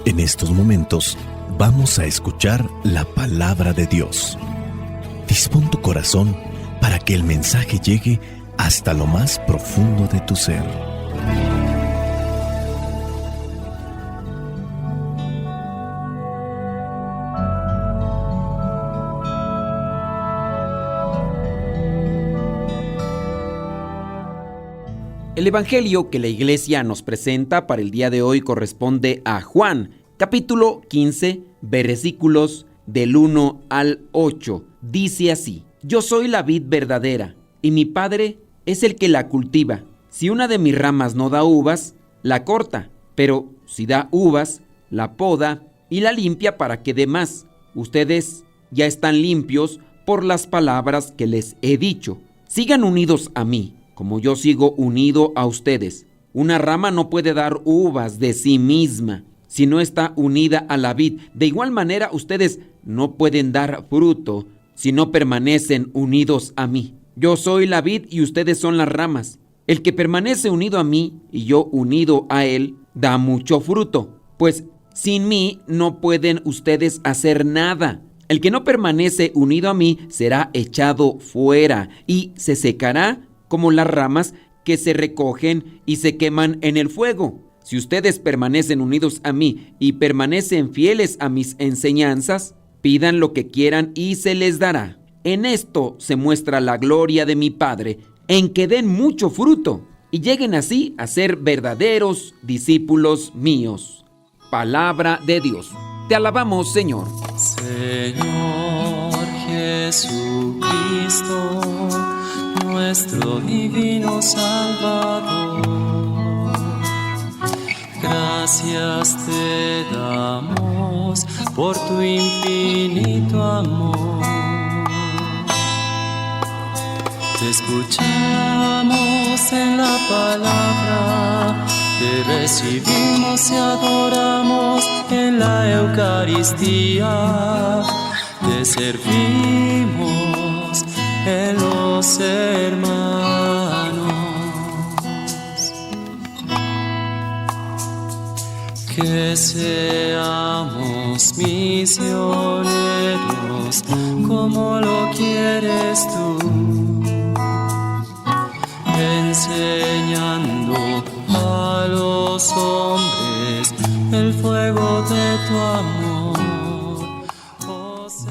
En estos momentos vamos a escuchar la palabra de Dios. Dispón tu corazón para que el mensaje llegue hasta lo más profundo de tu ser. El evangelio que la iglesia nos presenta para el día de hoy corresponde a Juan, capítulo 15, versículos del 1 al 8. Dice así: Yo soy la vid verdadera, y mi Padre es el que la cultiva. Si una de mis ramas no da uvas, la corta, pero si da uvas, la poda y la limpia para que dé más. Ustedes ya están limpios por las palabras que les he dicho. Sigan unidos a mí, como yo sigo unido a ustedes. Una rama no puede dar uvas de sí misma si no está unida a la vid. De igual manera, ustedes no pueden dar fruto si no permanecen unidos a mí. Yo soy la vid y ustedes son las ramas. El que permanece unido a mí y yo unido a él, da mucho fruto, pues sin mí no pueden ustedes hacer nada. El que no permanece unido a mí será echado fuera y se secará como las ramas que se recogen y se queman en el fuego. Si ustedes permanecen unidos a mí y permanecen fieles a mis enseñanzas, pidan lo que quieran y se les dará. En esto se muestra la gloria de mi Padre, en que den mucho fruto y lleguen así a ser verdaderos discípulos míos. Palabra de Dios. Te alabamos, Señor. Señor Jesucristo, nuestro divino Salvador, gracias te damos por tu infinito amor. Te escuchamos en la palabra, te recibimos y adoramos en la Eucaristía, te servimos en los hermanos. Que seamos misioneros como lo quieres tú, enseñando a los hombres el fuego de tu amor.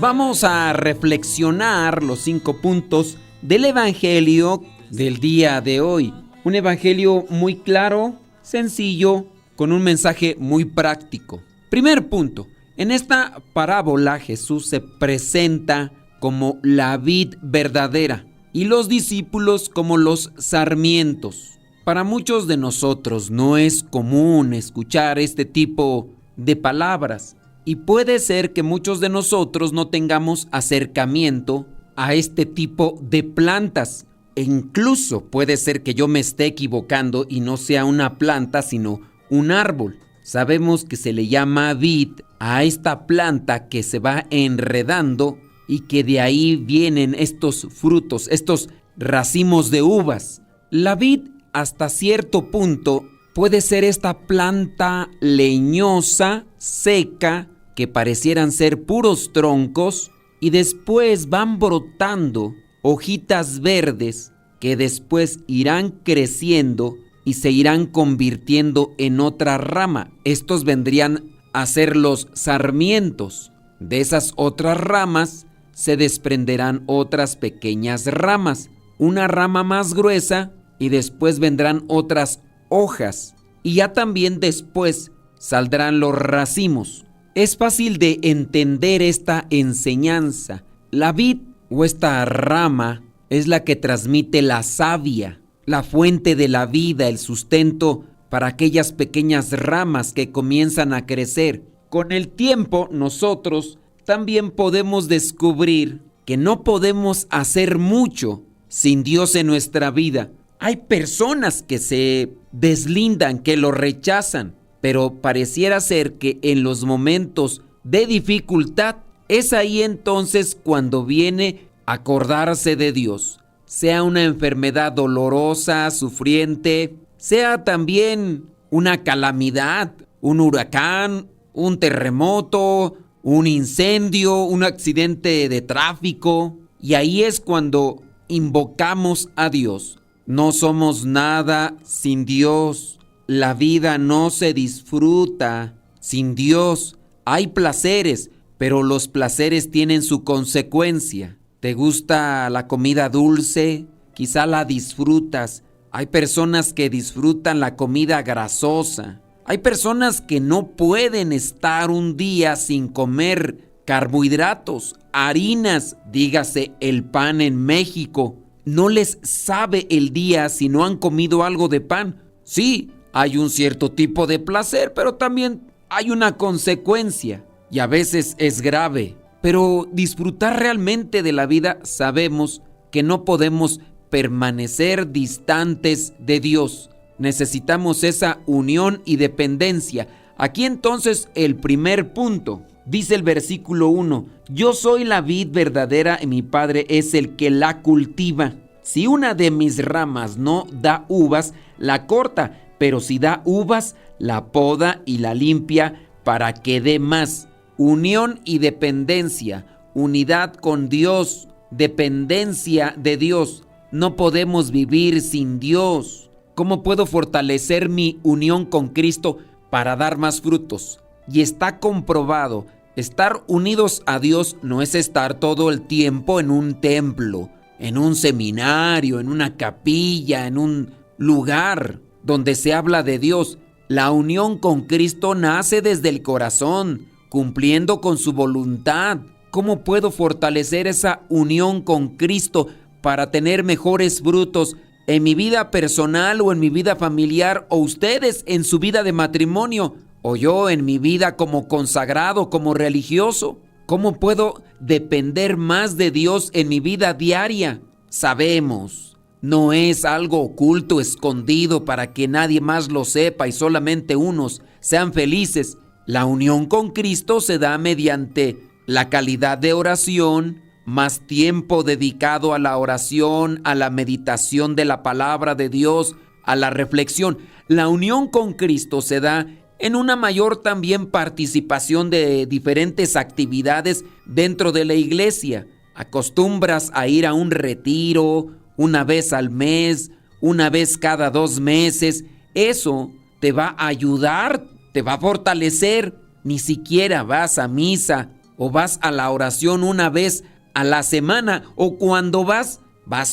Vamos a reflexionar los 5 puntos del evangelio del día de hoy. Un evangelio muy claro, sencillo, con un mensaje muy práctico. Primer punto: en esta parábola Jesús se presenta como la vid verdadera y los discípulos como los sarmientos. Para muchos de nosotros no es común escuchar este tipo de palabras y puede ser que muchos de nosotros no tengamos acercamiento a este tipo de plantas. E incluso puede ser que yo me esté equivocando y no sea una planta sino un árbol. Sabemos que se le llama vid a esta planta que se va enredando y que de ahí vienen estos frutos, estos racimos de uvas. La vid, hasta cierto punto, puede ser esta planta leñosa, seca, que parecieran ser puros troncos y después van brotando hojitas verdes que después irán creciendo y se irán convirtiendo en otra rama. Estos vendrían a ser los sarmientos. De esas otras ramas se desprenderán otras pequeñas ramas, una rama más gruesa y después vendrán otras hojas y ya también después saldrán los racimos. Es fácil de entender esta enseñanza. La vid o esta rama es la que transmite la savia, la fuente de la vida, el sustento para aquellas pequeñas ramas que comienzan a crecer. Con el tiempo nosotros también podemos descubrir que no podemos hacer mucho sin Dios en nuestra vida. Hay personas que se deslindan, que lo rechazan, pero pareciera ser que en los momentos de dificultad es ahí entonces cuando viene a acordarse de Dios. Sea una enfermedad dolorosa, sufriente, sea también una calamidad, un huracán un terremoto, un incendio, un accidente de tráfico. Y ahí es cuando invocamos a Dios. No somos nada sin Dios. La vida no se disfruta sin Dios. Hay placeres, pero los placeres tienen su consecuencia. ¿Te gusta la comida dulce? Quizá la disfrutas. Hay personas que disfrutan la comida grasosa. Hay personas que no pueden estar un día sin comer carbohidratos, harinas, dígase el pan en México. No les sabe el día si no han comido algo de pan. Sí, hay un cierto tipo de placer, pero también hay una consecuencia y a veces es grave. Pero disfrutar realmente de la vida, sabemos que no podemos permanecer distantes de Dios. Necesitamos esa unión y dependencia. Aquí entonces el primer punto. Dice el versículo 1, yo soy la vid verdadera y mi Padre es el que la cultiva. Si una de mis ramas no da uvas, la corta, pero si da uvas, la poda y la limpia para que dé más. Unión y dependencia, unidad con Dios, dependencia de Dios. No podemos vivir sin Dios. ¿Cómo puedo fortalecer mi unión con Cristo para dar más frutos? Y está comprobado, estar unidos a Dios no es estar todo el tiempo en un templo, en un seminario, en una capilla, en un lugar donde se habla de Dios. La unión con Cristo nace desde el corazón, cumpliendo con su voluntad. ¿Cómo puedo fortalecer esa unión con Cristo para tener mejores frutos en mi vida personal o en mi vida familiar, o ustedes en su vida de matrimonio, o yo en mi vida como consagrado, como religioso? ¿Cómo puedo depender más de Dios en mi vida diaria? Sabemos, no es algo oculto, escondido para que nadie más lo sepa y solamente unos sean felices. La unión con Cristo se da mediante la calidad de oración, más tiempo dedicado a la oración, a la meditación de la palabra de Dios, a la reflexión. La unión con Cristo se da en una mayor también participación de diferentes actividades dentro de la iglesia. Acostumbras a ir a un retiro una vez al mes, una vez cada 2 meses. Eso te va a ayudar, te va a fortalecer. Ni siquiera vas a misa o vas a la oración una vez a la semana, o cuando vas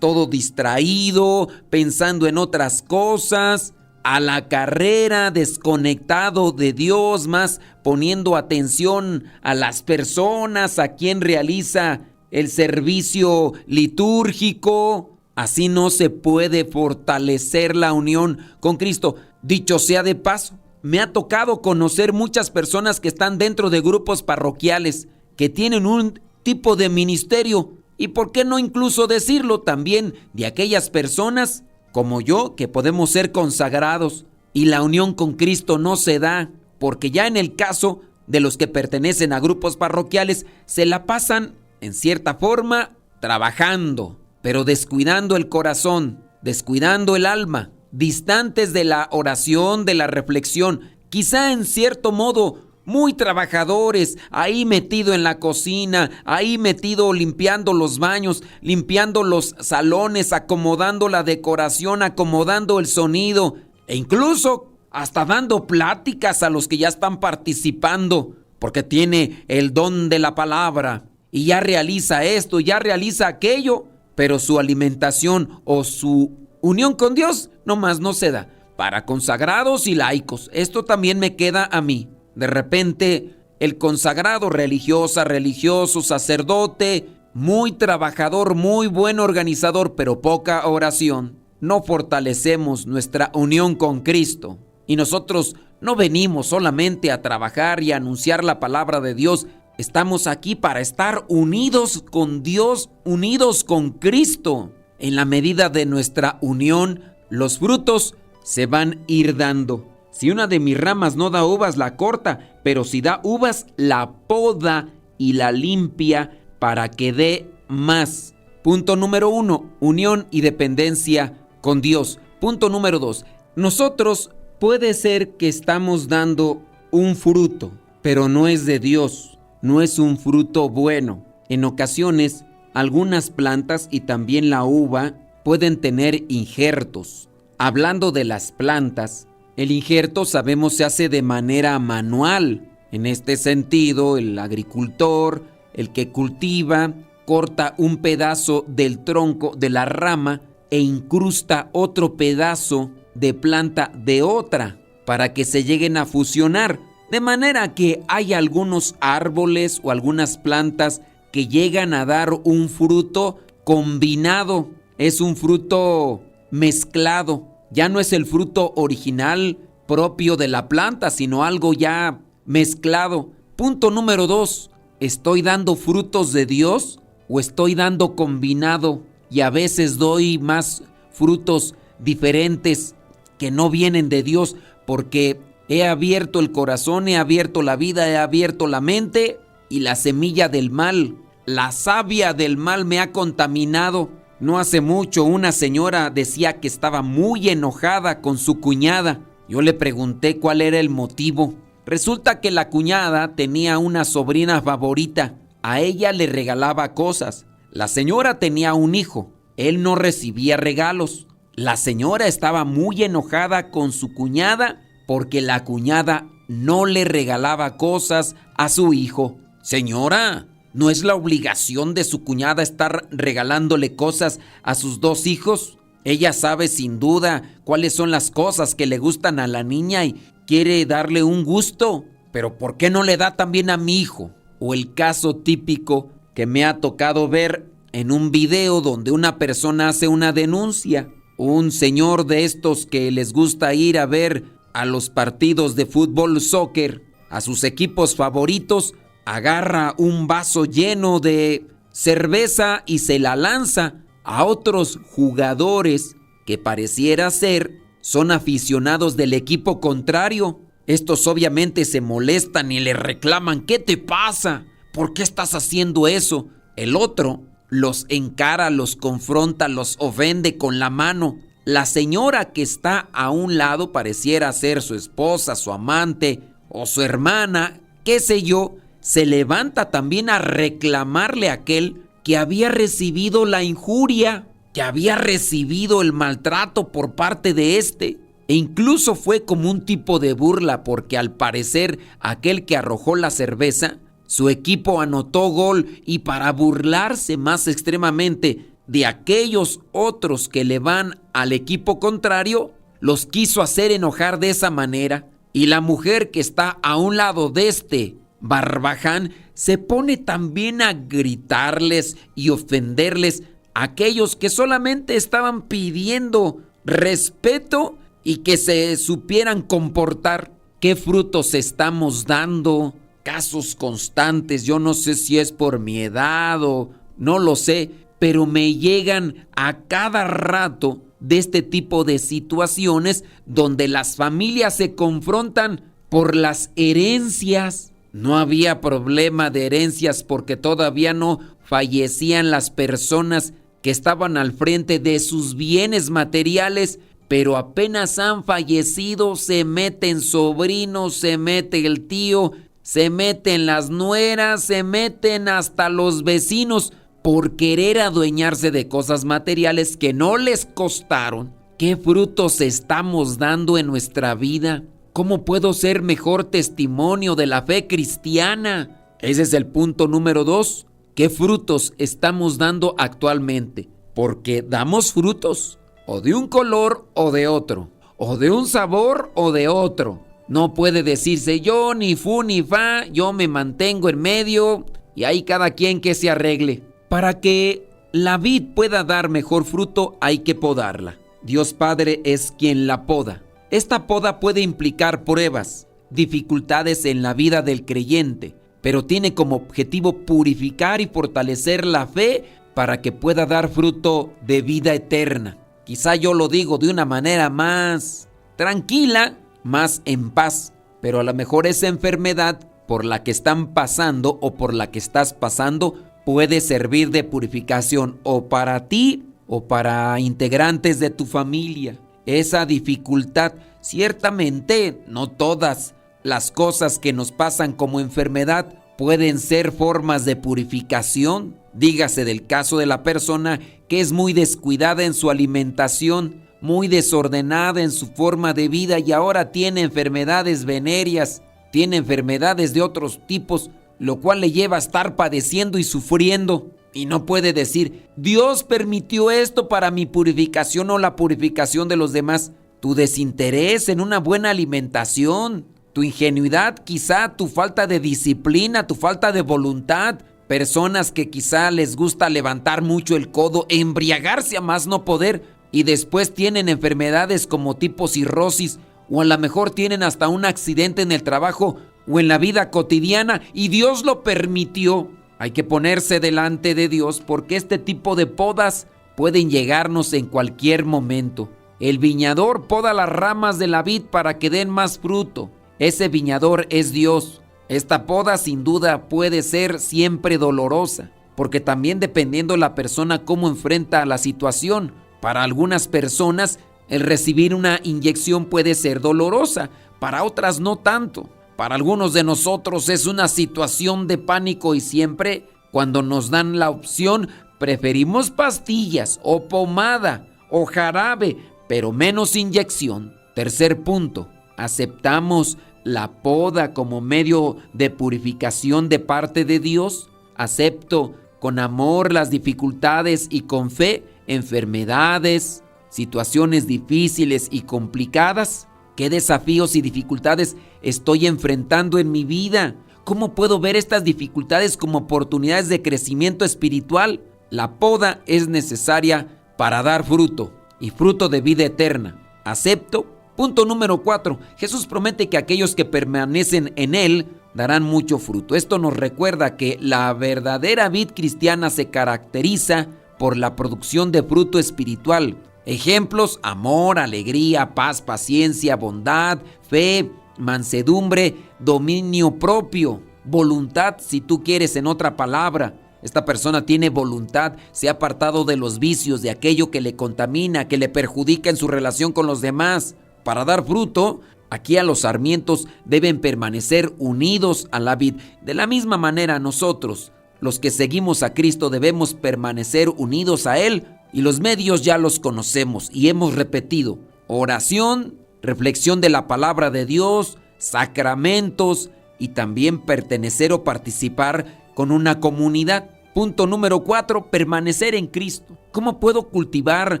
todo distraído, pensando en otras cosas, a la carrera, desconectado de Dios, más poniendo atención a las personas, a quien realiza el servicio litúrgico. Así no se puede fortalecer la unión con Cristo. Dicho sea de paso, me ha tocado conocer muchas personas que están dentro de grupos parroquiales, que tienen un tipo de ministerio, y por qué no incluso decirlo también de aquellas personas como yo, que podemos ser consagrados, y la unión con Cristo no se da, porque ya en el caso de los que pertenecen a grupos parroquiales, se la pasan en cierta forma trabajando, pero descuidando el corazón, descuidando el alma, distantes de la oración, de la reflexión, quizá en cierto modo muy trabajadores, ahí metido en la cocina, ahí metido limpiando los baños, limpiando los salones, acomodando la decoración, acomodando el sonido, e incluso hasta dando pláticas a los que ya están participando, porque tiene el don de la palabra, y ya realiza esto, ya realiza aquello, pero su alimentación o su unión con Dios nomás no se da. Para consagrados y laicos, esto también me queda a mí. De repente, el consagrado, religiosa, religioso, sacerdote, muy trabajador, muy buen organizador, pero poca oración. No fortalecemos nuestra unión con Cristo. Y nosotros no venimos solamente a trabajar y a anunciar la palabra de Dios. Estamos aquí para estar unidos con Dios, unidos con Cristo. En la medida de nuestra unión, los frutos se van a ir dando. Si una de mis ramas no da uvas, la corta, pero si da uvas, la poda y la limpia para que dé más. Punto número 1, unión y dependencia con Dios. Punto número 2, nosotros puede ser que estamos dando un fruto, pero no es de Dios, no es un fruto bueno. En ocasiones, algunas plantas y también la uva pueden tener injertos. Hablando de las plantas, el injerto sabemos se hace de manera manual. En este sentido, el agricultor, el que cultiva, corta un pedazo del tronco de la rama e incrusta otro pedazo de planta de otra para que se lleguen a fusionar. De manera que hay algunos árboles o algunas plantas que llegan a dar un fruto combinado. Es un fruto mezclado. Ya no es el fruto original propio de la planta, sino algo ya mezclado. Punto número 2. ¿Estoy dando frutos de Dios o estoy dando combinado? Y a veces doy más frutos diferentes que no vienen de Dios porque he abierto el corazón, he abierto la vida, he abierto la mente y la semilla del mal, la savia del mal me ha contaminado. No hace mucho una señora decía que estaba muy enojada con su cuñada. Yo le pregunté cuál era el motivo. Resulta que la cuñada tenía una sobrina favorita. A ella le regalaba cosas. La señora tenía un hijo. Él no recibía regalos. La señora estaba muy enojada con su cuñada porque la cuñada no le regalaba cosas a su hijo. Señora, ¿no es la obligación de su cuñada estar regalándole cosas a sus dos hijos? Ella sabe sin duda cuáles son las cosas que le gustan a la niña y quiere darle un gusto. Pero ¿por qué no le da también a mi hijo? O el caso típico que me ha tocado ver en un video donde una persona hace una denuncia. Un señor de estos que les gusta ir a ver a los partidos de fútbol, soccer, a sus equipos favoritos, agarra un vaso lleno de cerveza y se la lanza a otros jugadores que pareciera ser son aficionados del equipo contrario. Estos obviamente se molestan y le reclaman: ¿qué te pasa? ¿Por qué estás haciendo eso? El otro los encara, los confronta, los ofende con la mano. La señora que está a un lado pareciera ser su esposa, su amante o su hermana, qué sé yo, se levanta también a reclamarle a aquel que había recibido la injuria, que había recibido el maltrato por parte de este. E incluso fue como un tipo de burla porque al parecer aquel que arrojó la cerveza, su equipo anotó gol y para burlarse más extremadamente de aquellos otros que le van al equipo contrario, los quiso hacer enojar de esa manera. Y la mujer que está a un lado de este barbaján se pone también a gritarles y ofenderles a aquellos que solamente estaban pidiendo respeto y que se supieran comportar. ¿Qué frutos estamos dando? Casos constantes, yo no sé si es por mi edad o no lo sé, pero me llegan a cada rato de este tipo de situaciones donde las familias se confrontan por las herencias. No había problema de herencias porque todavía no fallecían las personas que estaban al frente de sus bienes materiales, pero apenas han fallecido, se meten sobrinos, se mete el tío, se meten las nueras, se meten hasta los vecinos por querer adueñarse de cosas materiales que no les costaron. ¿Qué frutos estamos dando en nuestra vida? ¿Cómo puedo ser mejor testimonio de la fe cristiana? Ese es el punto número 2. ¿Qué frutos estamos dando actualmente? Porque damos frutos o de un color o de otro, o de un sabor o de otro. No puede decirse yo ni fu ni fa, yo me mantengo en medio y ahí cada quien que se arregle. Para que la vid pueda dar mejor fruto hay que podarla. Dios Padre es quien la poda. Esta poda puede implicar pruebas, dificultades en la vida del creyente, pero tiene como objetivo purificar y fortalecer la fe para que pueda dar fruto de vida eterna. Quizá yo lo digo de una manera más tranquila, más en paz, pero a lo mejor esa enfermedad por la que están pasando o por la que estás pasando puede servir de purificación o para ti o para integrantes de tu familia. Esa dificultad, ciertamente no todas las cosas que nos pasan como enfermedad pueden ser formas de purificación. Dígase del caso de la persona que es muy descuidada en su alimentación, muy desordenada en su forma de vida y ahora tiene enfermedades venéreas, tiene enfermedades de otros tipos, lo cual le lleva a estar padeciendo y sufriendo. Y no puede decir, Dios permitió esto para mi purificación o la purificación de los demás. Tu desinterés en una buena alimentación, tu ingenuidad, quizá tu falta de disciplina, tu falta de voluntad. Personas que quizá les gusta levantar mucho el codo, embriagarse a más no poder y después tienen enfermedades como tipo cirrosis o a lo mejor tienen hasta un accidente en el trabajo o en la vida cotidiana y Dios lo permitió. Hay que ponerse delante de Dios porque este tipo de podas pueden llegarnos en cualquier momento. El viñador poda las ramas de la vid para que den más fruto. Ese viñador es Dios. Esta poda sin duda puede ser siempre dolorosa, porque también dependiendo la persona cómo enfrenta la situación. Para algunas personas el recibir una inyección puede ser dolorosa, para otras no tanto. Para algunos de nosotros es una situación de pánico y siempre cuando nos dan la opción preferimos pastillas o pomada o jarabe, pero menos inyección. Tercer punto, aceptamos la poda como medio de purificación de parte de Dios. Acepto con amor las dificultades y con fe enfermedades, situaciones difíciles y complicadas. ¿Qué desafíos y dificultades estoy enfrentando en mi vida? ¿Cómo puedo ver estas dificultades como oportunidades de crecimiento espiritual? La poda es necesaria para dar fruto y fruto de vida eterna. Acepto. Punto número 4. Jesús promete que aquellos que permanecen en Él darán mucho fruto. Esto nos recuerda que la verdadera vid cristiana se caracteriza por la producción de fruto espiritual. Ejemplos: amor, alegría, paz, paciencia, bondad, fe, mansedumbre, dominio propio, voluntad, si tú quieres, en otra palabra. Esta persona tiene voluntad, se ha apartado de los vicios, de aquello que le contamina, que le perjudica en su relación con los demás. Para dar fruto, aquí a los sarmientos deben permanecer unidos a la vid. De la misma manera nosotros, los que seguimos a Cristo, debemos permanecer unidos a Él y los medios ya los conocemos y hemos repetido: oración, reflexión de la palabra de Dios, sacramentos y también pertenecer o participar con una comunidad. Punto número 4, permanecer en Cristo. ¿Cómo puedo cultivar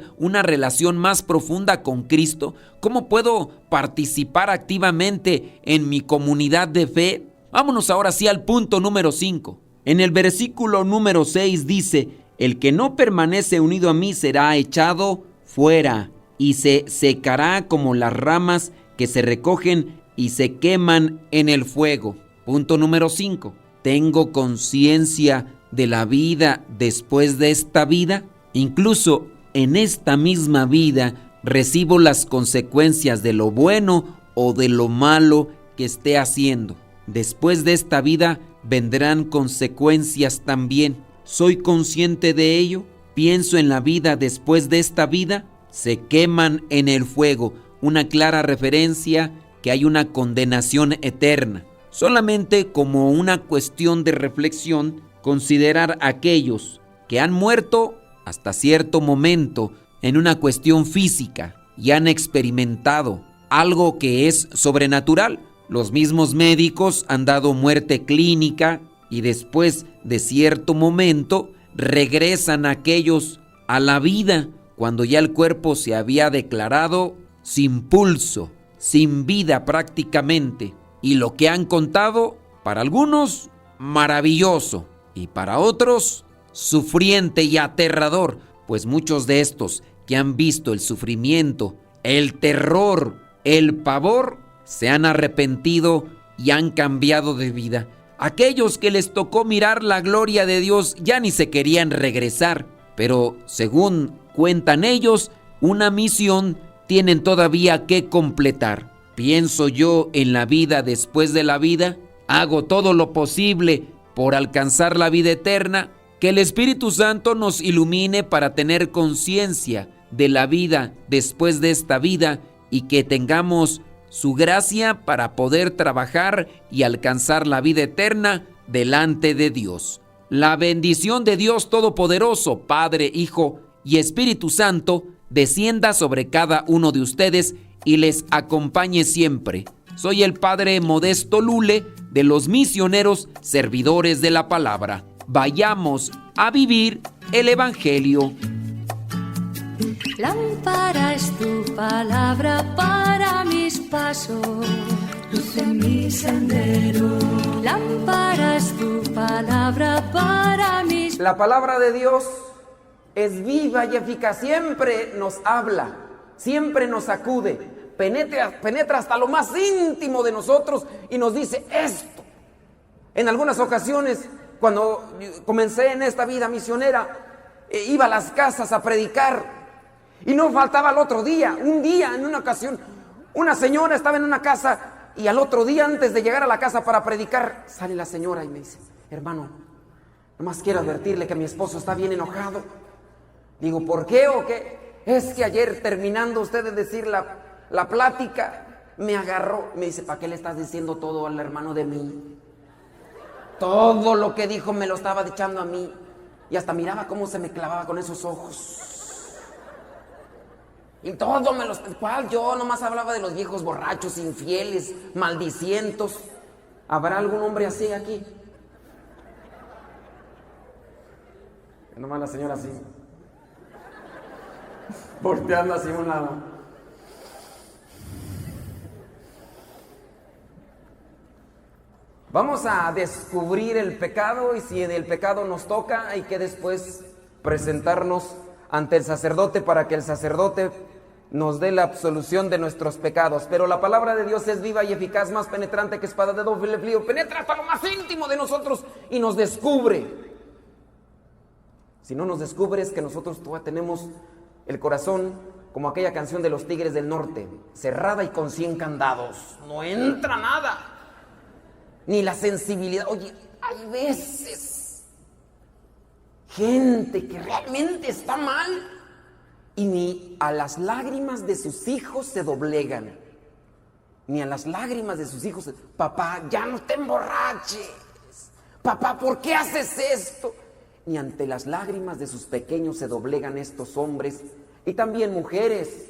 una relación más profunda con Cristo? ¿Cómo puedo participar activamente en mi comunidad de fe? Vámonos ahora sí al punto número 5. En el versículo número 6 dice: el que no permanece unido a mí será echado fuera y se secará como las ramas que se recogen y se queman en el fuego. Punto número 5. ¿Tengo conciencia de la vida después de esta vida? Incluso en esta misma vida recibo las consecuencias de lo bueno o de lo malo que esté haciendo. Después de esta vida vendrán consecuencias también. ¿Soy consciente de ello? ¿Pienso en la vida después de esta vida? Se queman en el fuego. Una clara referencia que hay una condenación eterna. Solamente como una cuestión de reflexión, considerar aquellos que han muerto hasta cierto momento en una cuestión física y han experimentado algo que es sobrenatural. Los mismos médicos han dado muerte clínica y después de cierto momento regresan aquellos a la vida cuando ya el cuerpo se había declarado sin pulso, sin vida prácticamente. Y lo que han contado, para algunos, maravilloso, y para otros, sufriente y aterrador, pues muchos de estos que han visto el sufrimiento, el terror, el pavor, se han arrepentido y han cambiado de vida. Aquellos que les tocó mirar la gloria de Dios ya ni se querían regresar, pero según cuentan ellos, una misión tienen todavía que completar. ¿Pienso yo en la vida después de la vida? ¿Hago todo lo posible por alcanzar la vida eterna? Que el Espíritu Santo nos ilumine para tener conciencia de la vida después de esta vida y que tengamos su gracia para poder trabajar y alcanzar la vida eterna delante de Dios. La bendición de Dios Todopoderoso, Padre, Hijo y Espíritu Santo, descienda sobre cada uno de ustedes y les acompañe siempre. Soy el Padre Modesto Lule, de los misioneros servidores de la palabra. Vayamos a vivir el Evangelio. Lámpara es tu palabra para mis pasos, luz en mi sendero. Lámpara es tu palabra para mis... La palabra de Dios es viva y eficaz, siempre nos habla, siempre nos sacude, penetra hasta lo más íntimo de nosotros y nos dice esto. En algunas ocasiones, cuando comencé en esta vida misionera, iba a las casas a predicar y no faltaba el otro día. Un día, en una ocasión, una señora estaba en una casa y al otro día, antes de llegar a la casa para predicar, sale la señora y me dice: hermano, nomás quiero advertirle que mi esposo está bien enojado. Digo, ¿por qué o qué? Es que ayer, terminando usted de decir la plática, me agarró. Me dice: ¿para qué le estás diciendo todo al hermano de mí? Todo lo que dijo me lo estaba echando a mí. Y hasta miraba cómo se me clavaba con esos ojos. Y todo me los... ¿Cuál? Yo nomás hablaba de los viejos borrachos, infieles, maldicientos. ¿Habrá algún hombre así aquí? Nomás la señora así, volteando hacia un lado. Vamos a descubrir el pecado, y si el pecado nos toca, hay que después presentarnos ante el sacerdote para que el sacerdote nos dé la absolución de nuestros pecados. Pero la palabra de Dios es viva y eficaz, más penetrante que espada de doble filo, penetra hasta lo más íntimo de nosotros y nos descubre. Si no nos descubre, es que nosotros todavía tenemos el corazón como aquella canción de los Tigres del Norte, cerrada y con 100 candados. No entra nada, ni la sensibilidad. Oye, hay veces gente que realmente está mal y ni a las lágrimas de sus hijos se doblegan. Ni a las lágrimas de sus hijos. Papá, ya no te emborraches. Papá, ¿por qué haces esto? Ni ante las lágrimas de sus pequeños se doblegan estos hombres. Y también mujeres.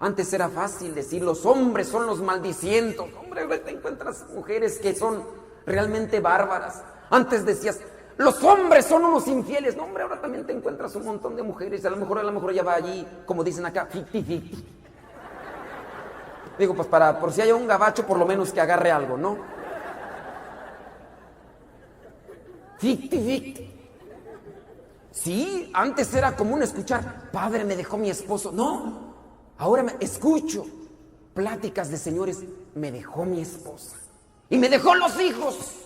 Antes era fácil decir, los hombres son los maldicientos. Hombre, ahora te encuentras mujeres que son realmente bárbaras. Antes decías, los hombres son unos infieles. No, hombre, ahora también te encuentras un montón de mujeres. A lo mejor ella va allí, como dicen acá, 50-50. Digo, pues por si hay un gabacho, por lo menos que agarre algo, ¿no? 50-50. Sí, antes era común escuchar, padre, me dejó mi esposo. No, ahora escucho pláticas de señores, me dejó mi esposa y me dejó los hijos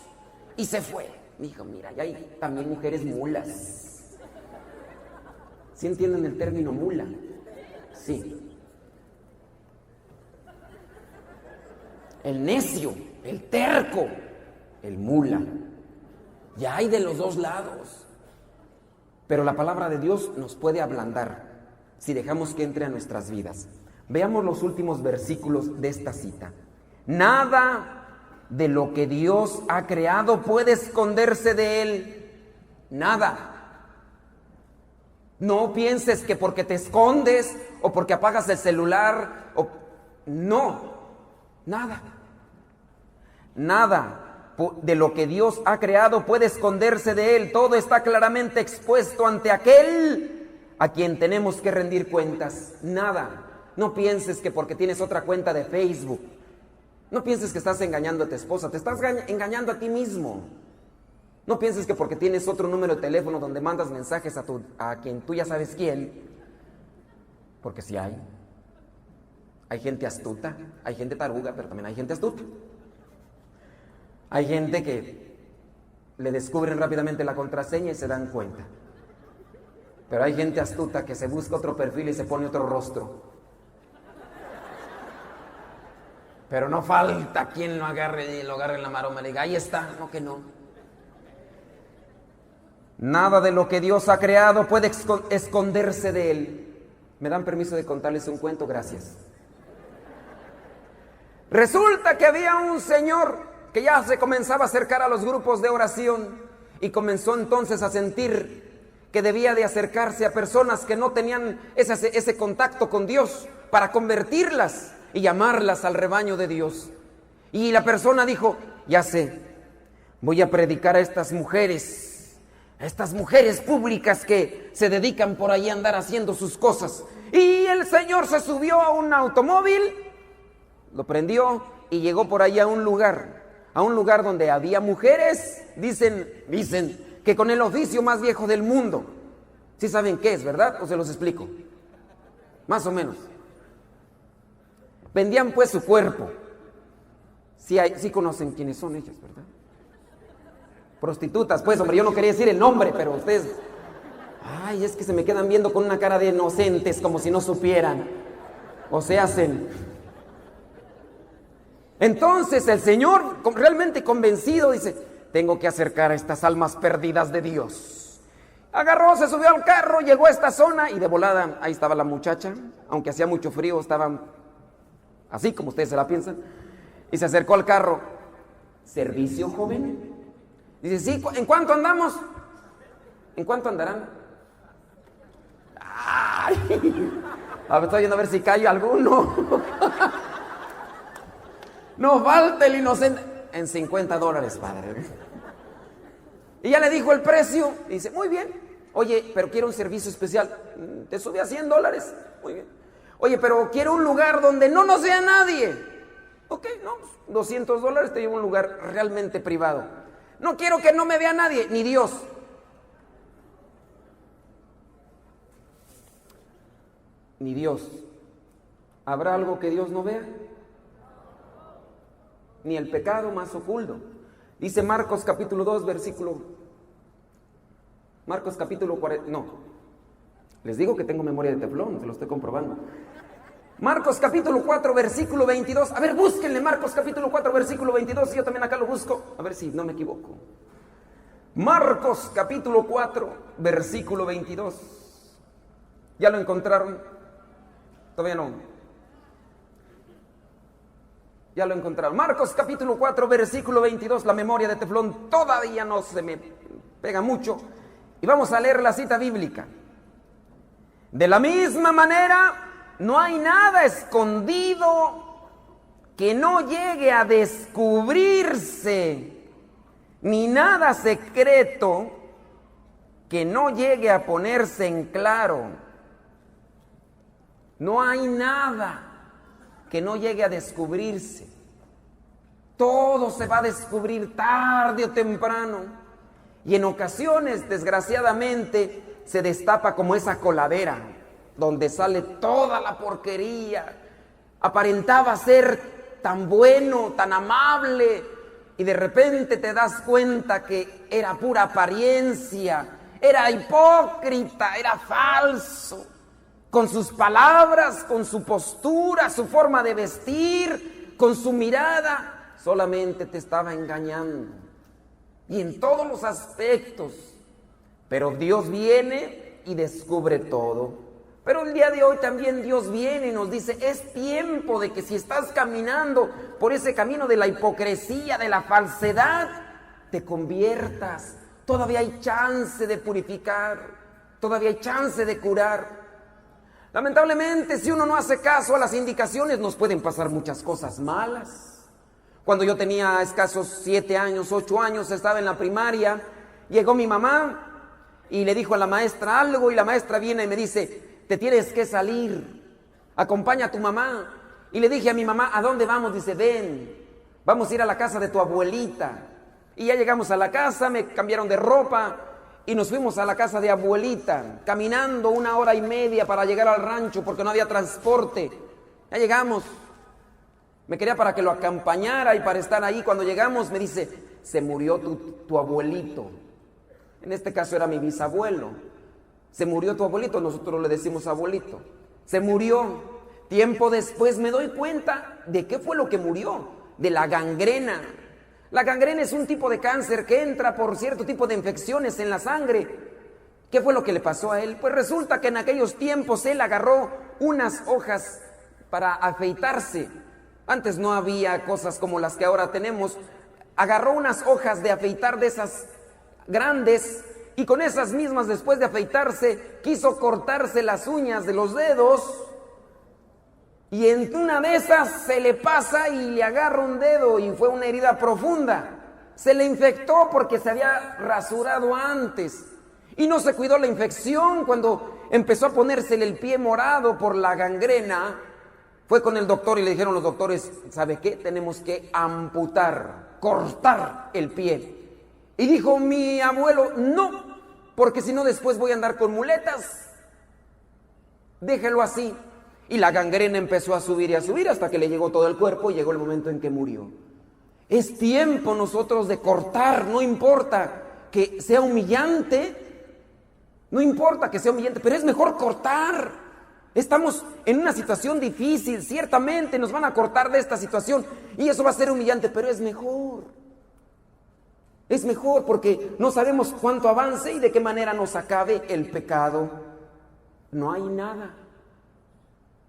y se fue. Mi hijo, mira, y hay también mujeres mulas. ¿Sí entienden el término mula? Sí. El necio, el terco, el mula. Ya hay de los dos lados. Pero la palabra de Dios nos puede ablandar si dejamos que entre a nuestras vidas. Veamos los últimos versículos de esta cita. Nada de lo que Dios ha creado puede esconderse de Él. Nada. No pienses que porque te escondes o porque apagas el celular no, nada. Nada de lo que Dios ha creado puede esconderse de Él. Todo está claramente expuesto ante aquel a quien tenemos que rendir cuentas. Nada. No pienses que porque tienes otra cuenta de Facebook, no pienses que estás engañando a tu esposa, te estás engañando a ti mismo. No pienses que porque tienes otro número de teléfono donde mandas mensajes a quien tú ya sabes quién, porque sí hay. Hay gente astuta, hay gente taruga, pero también hay gente astuta. Hay gente que le descubren rápidamente la contraseña y se dan cuenta. Pero hay gente astuta que se busca otro perfil y se pone otro rostro. Pero no falta quien lo agarre en la maroma y le diga, ahí está, no que no. Nada de lo que Dios ha creado puede esconderse de Él. ¿Me dan permiso de contarles un cuento? Gracias. Resulta que había un señor que ya se comenzaba a acercar a los grupos de oración y comenzó entonces a sentir que debía de acercarse a personas que no tenían ese contacto con Dios para convertirlas y llamarlas al rebaño de Dios. Y la persona dijo, ya sé, voy a predicar a estas mujeres públicas que se dedican por ahí a andar haciendo sus cosas. Y el señor se subió a un automóvil, lo prendió y llegó por ahí a un lugar donde había mujeres, dicen que con el oficio más viejo del mundo. ¿Sí saben qué es, verdad? ¿O se los explico? Más o menos. Vendían pues su cuerpo. Sí conocen quiénes son ellas, ¿verdad? Prostitutas, pues, hombre, yo no quería decir el nombre, pero ustedes... Ay, es que se me quedan viendo con una cara de inocentes, como si no supieran. O se hacen... Entonces el Señor, realmente convencido, dice, tengo que acercar a estas almas perdidas de Dios. Agarró, se subió al carro, llegó a esta zona y de volada, ahí estaba la muchacha, aunque hacía mucho frío, estaban así como ustedes se la piensan, y se acercó al carro. ¿Servicio, joven? Dice, sí, ¿en cuánto andamos? ¿En cuánto andarán? ¡Ay! A ver, estoy viendo a ver si cae alguno. No falta el inocente. En $50, padre. Y ya le dijo el precio. Y dice, muy bien. Oye, pero quiero un servicio especial. Te sube a $100. Muy bien. Oye, pero quiero un lugar donde no nos vea nadie. Ok, no, $200 te llevo a un lugar realmente privado. No quiero que no me vea nadie, ni Dios. Ni Dios. ¿Habrá algo que Dios no vea? Ni el pecado más oculto. Dice Marcos capítulo 2, versículo... Marcos capítulo 40... No, les digo que tengo memoria de teflón, se lo estoy comprobando. Marcos capítulo 4, versículo 22. A ver, búsquenle Marcos capítulo 4, versículo 22. Yo también acá lo busco. A ver si no me equivoco. Marcos capítulo 4, versículo 22. ¿Ya lo encontraron? Todavía no. Ya lo encontraron. Marcos capítulo 4, versículo 22. La memoria de teflón todavía no se me pega mucho. Y vamos a leer la cita bíblica. De la misma manera, no hay nada escondido que no llegue a descubrirse, ni nada secreto que no llegue a ponerse en claro. No hay nada que no llegue a descubrirse. Todo se va a descubrir tarde o temprano. Y en ocasiones, desgraciadamente, se destapa como esa coladera donde sale toda la porquería. Aparentaba ser tan bueno, tan amable, y de repente te das cuenta que era pura apariencia, era hipócrita, era falso. Con sus palabras, con su postura, su forma de vestir, con su mirada, solamente te estaba engañando. Y en todos los aspectos. Pero Dios viene y descubre todo. Pero el día de hoy también Dios viene y nos dice, es tiempo de que si estás caminando por ese camino de la hipocresía, de la falsedad, te conviertas. Todavía hay chance de purificar, todavía hay chance de curar. Lamentablemente, si uno no hace caso a las indicaciones, nos pueden pasar muchas cosas malas. Cuando yo tenía escasos 7 años, 8 años, estaba en la primaria, llegó mi mamá y le dijo a la maestra algo, y la maestra viene y me dice, te tienes que salir, acompaña a tu mamá. Y le dije a mi mamá, ¿a dónde vamos? Dice, ven, vamos a ir a la casa de tu abuelita. Y ya llegamos a la casa, me cambiaron de ropa y nos fuimos a la casa de abuelita, caminando 1 hora y media para llegar al rancho porque no había transporte. Ya llegamos. Me quería para que lo acompañara y para estar ahí. Cuando llegamos me dice, se murió tu abuelito. En este caso era mi bisabuelo. Se murió tu abuelito, nosotros le decimos abuelito. Se murió. Tiempo después me doy cuenta de qué fue lo que murió. De la gangrena. La gangrena es un tipo de cáncer que entra por cierto tipo de infecciones en la sangre. ¿Qué fue lo que le pasó a él? Pues resulta que en aquellos tiempos él agarró unas hojas para afeitarse Antes no había cosas como las que ahora tenemos. Agarró unas hojas de afeitar de esas grandes y con esas mismas, después de afeitarse, quiso cortarse las uñas de los dedos y en una de esas se le pasa y le agarra un dedo y fue una herida profunda. Se le infectó porque se había rasurado antes y no se cuidó la infección. Cuando empezó a ponérsele el pie morado por la gangrena, fue con el doctor y le dijeron los doctores: ¿sabe qué? Tenemos que amputar, cortar el pie. Y dijo mi abuelo: no, porque si no después voy a andar con muletas. Déjelo así. Y la gangrena empezó a subir hasta que le llegó todo el cuerpo y llegó el momento en que murió. Es tiempo nosotros de cortar, no importa que sea humillante, pero es mejor cortar. Estamos en una situación difícil, ciertamente nos van a cortar de esta situación y eso va a ser humillante, pero es mejor. Es mejor porque no sabemos cuánto avance y de qué manera nos acabe el pecado. No hay nada.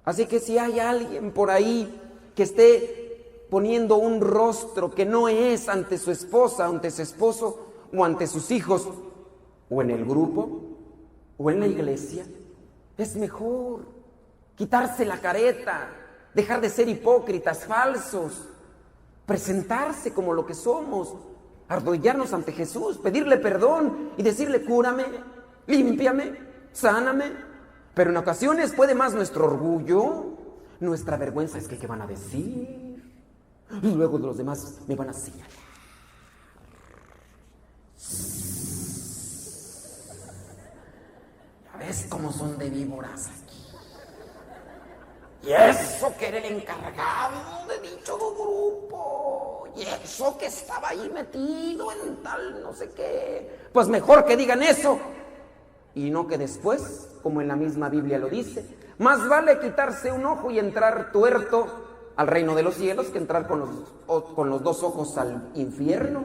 Así que si hay alguien por ahí que esté poniendo un rostro que no es ante su esposa, ante su esposo o ante sus hijos, o en el grupo, o en la iglesia, es mejor quitarse la careta, dejar de ser hipócritas, falsos, presentarse como lo que somos, arrodillarnos ante Jesús, pedirle perdón y decirle: cúrame, límpiame, sáname. Pero en ocasiones puede más nuestro orgullo, nuestra vergüenza. Es que ¿qué van a decir? Y luego los demás me van a señalar. Ya ves cómo son de víboras aquí. Y eso que era el encargado de dicho grupo. Y eso que estaba ahí metido en tal no sé qué. Pues mejor que digan eso. Y no que después, como en la misma Biblia lo dice, más vale quitarse un ojo y entrar tuerto al reino de los cielos que entrar con los dos ojos al infierno.